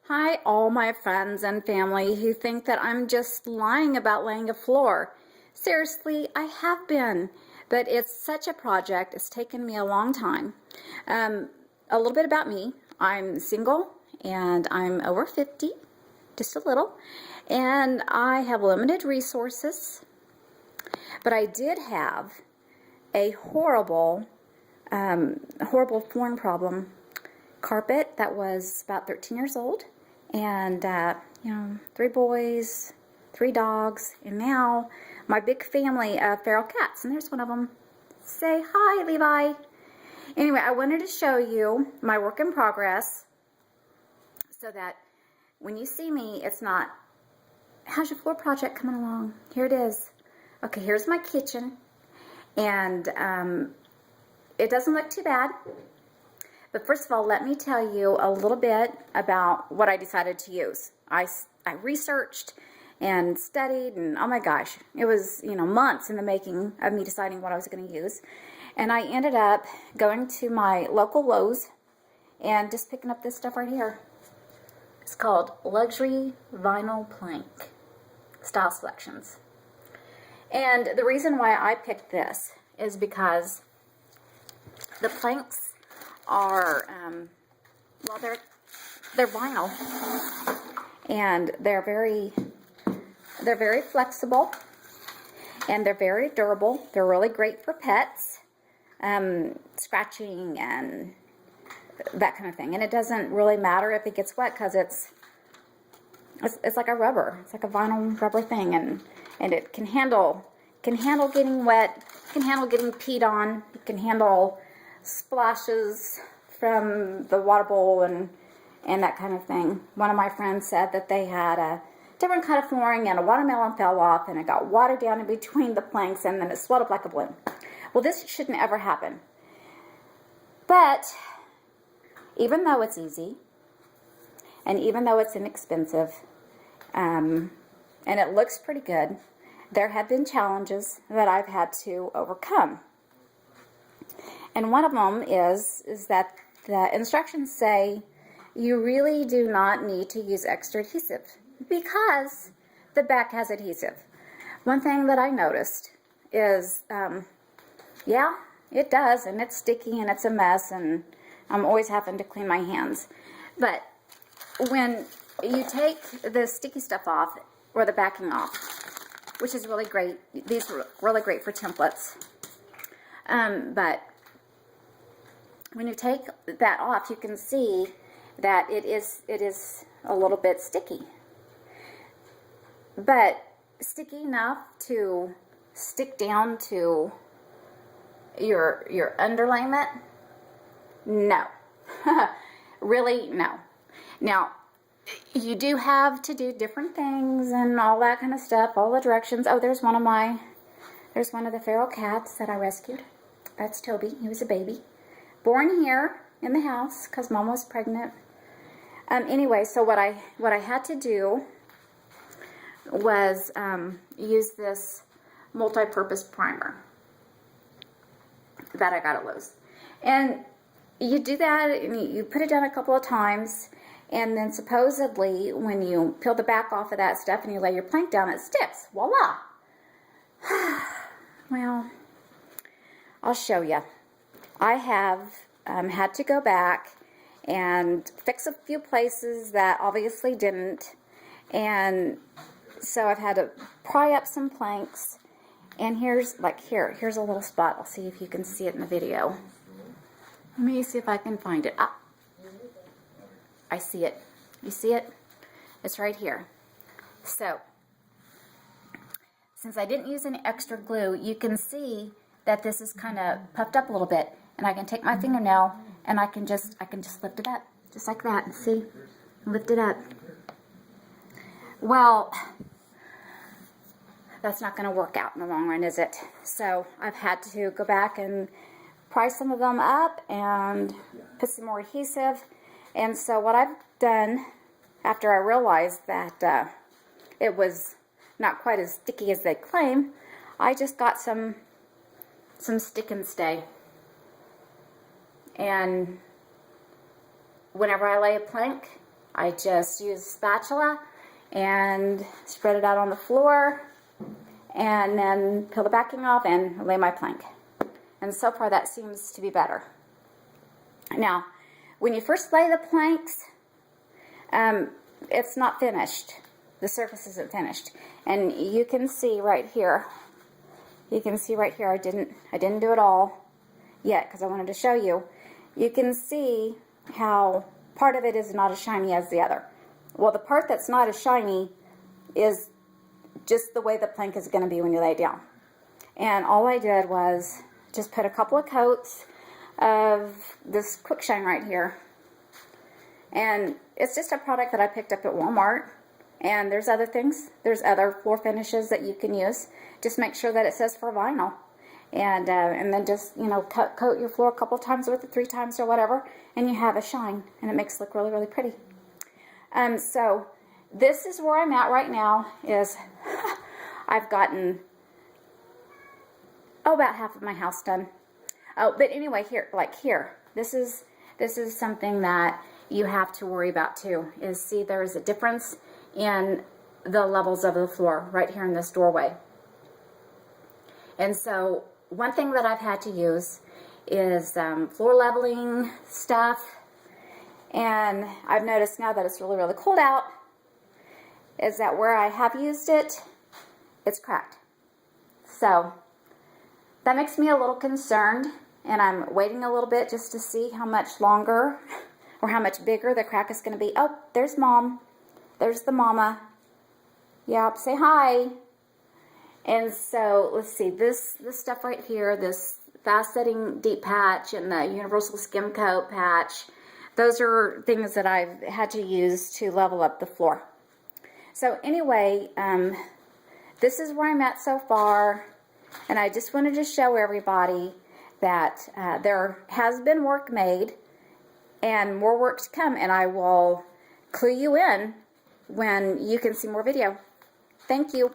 Hi, all my friends and family who think that I'm just lying about laying a floor. Seriously, I have been, but it's such a project. It's taken me a long time. A little bit about me. I'm single and I'm over 50, just a little, and I have limited resources, but I did have a horrible flooring problem carpet that was about 13 years old, and 3 boys, 3 dogs, and now my big family of feral cats, and there's one of them. Say hi, Levi. Anyway, I wanted to show you my work in progress so that when you see me, it's not, how's your floor project coming along? Here it is. Okay, here's my kitchen, and it doesn't look too bad. But first of all, let me tell you a little bit about what I decided to use. I researched and studied, and oh my gosh, it was, months in the making of me deciding what I was going to use. And I ended up going to my local Lowe's and just picking up this stuff right here. It's called Luxury Vinyl Plank Style Selections. And the reason why I picked this is because the planks are, they're vinyl, and they're very flexible, and they're very durable. They're really great for pets, scratching and that kind of thing. And it doesn't really matter if it gets wet because it's like a rubber. It's like a vinyl rubber thing, and it can handle getting wet, can handle getting peed on, it can handle splashes from the water bowl and that kind of thing. One of my friends said that they had a different kind of flooring and a watermelon fell off and it got watered down in between the planks and then it swelled up like a balloon. Well, this shouldn't ever happen. But even though it's easy and even though it's inexpensive and it looks pretty good, there have been challenges that I've had to overcome. And one of them is that the instructions say you really do not need to use extra adhesive because the back has adhesive. One thing that I noticed is, yeah, it does, and it's sticky and it's a mess, and I'm always having to clean my hands. But when you take the sticky stuff off, or the backing off, which is really great, these are really great for templates, but when you take that off, you can see that it is a little bit sticky. But sticky enough to stick down to your underlayment? No. Really, no. Now, you do have to do different things and all that kind of stuff, all the directions. Oh, there's one of the feral cats that I rescued. That's Toby. He was a baby. Born here in the house because Mom was pregnant. Anyway, so what I had to do was use this multi-purpose primer that I got at Lowe's. And you do that, and you put it down a couple of times, and then supposedly when you peel the back off of that stuff and you lay your plank down, it sticks. Voila! Well, I'll show you. I have had to go back and fix a few places that obviously didn't, and so I've had to pry up some planks, and here's a little spot. I'll see if you can see it in the video. Let me see if I can find it. Ah, I see it. You see it? It's right here. So, since I didn't use any extra glue, you can see that this is kind of puffed up a little bit. And I can take my fingernail and I can just lift it up, just like that. See? Lift it up. Well, that's not going to work out in the long run, is it? So I've had to go back and pry some of them up and put some more adhesive. And so what I've done, after I realized that it was not quite as sticky as they claim, I just got some stick and stay. And whenever I lay a plank, I just use a spatula and spread it out on the floor, and then peel the backing off and lay my plank. And so far that seems to be better. Now, when you first lay the planks, it's not finished. The surface isn't finished. And you can see right here, I didn't do it all yet because I wanted to show you. You can see how part of it is not as shiny as the other. Well, the part that's not as shiny is just the way the plank is going to be when you lay it down. And all I did was just put a couple of coats of this Quick Shine right here. And it's just a product that I picked up at Walmart. And there's other things. There's other floor finishes that you can use. Just make sure that it says for vinyl. And then just, you know, coat your floor a couple times with it, 3 times or whatever, and you have a shine. And it makes it look really, really pretty. So this is where I'm at right now. Is I've gotten about half of my house done. Oh, but anyway, here, this is something that you have to worry about too. Is see, there is a difference in the levels of the floor right here in this doorway. And so one thing that I've had to use is floor leveling stuff. And I've noticed now that it's really, really cold out, is that where I have used it, it's cracked. So that makes me a little concerned, and I'm waiting a little bit just to see how much longer or how much bigger the crack is going to be. Oh, there's Mom. There's the mama. Yep, say hi. And so let's see, this stuff right here, this fast setting deep patch and the universal skim coat patch, those are things that I've had to use to level up the floor. So anyway, this is where I'm at so far, and I just wanted to show everybody that there has been work made and more work to come, and I will clue you in when you can see more video. Thank you.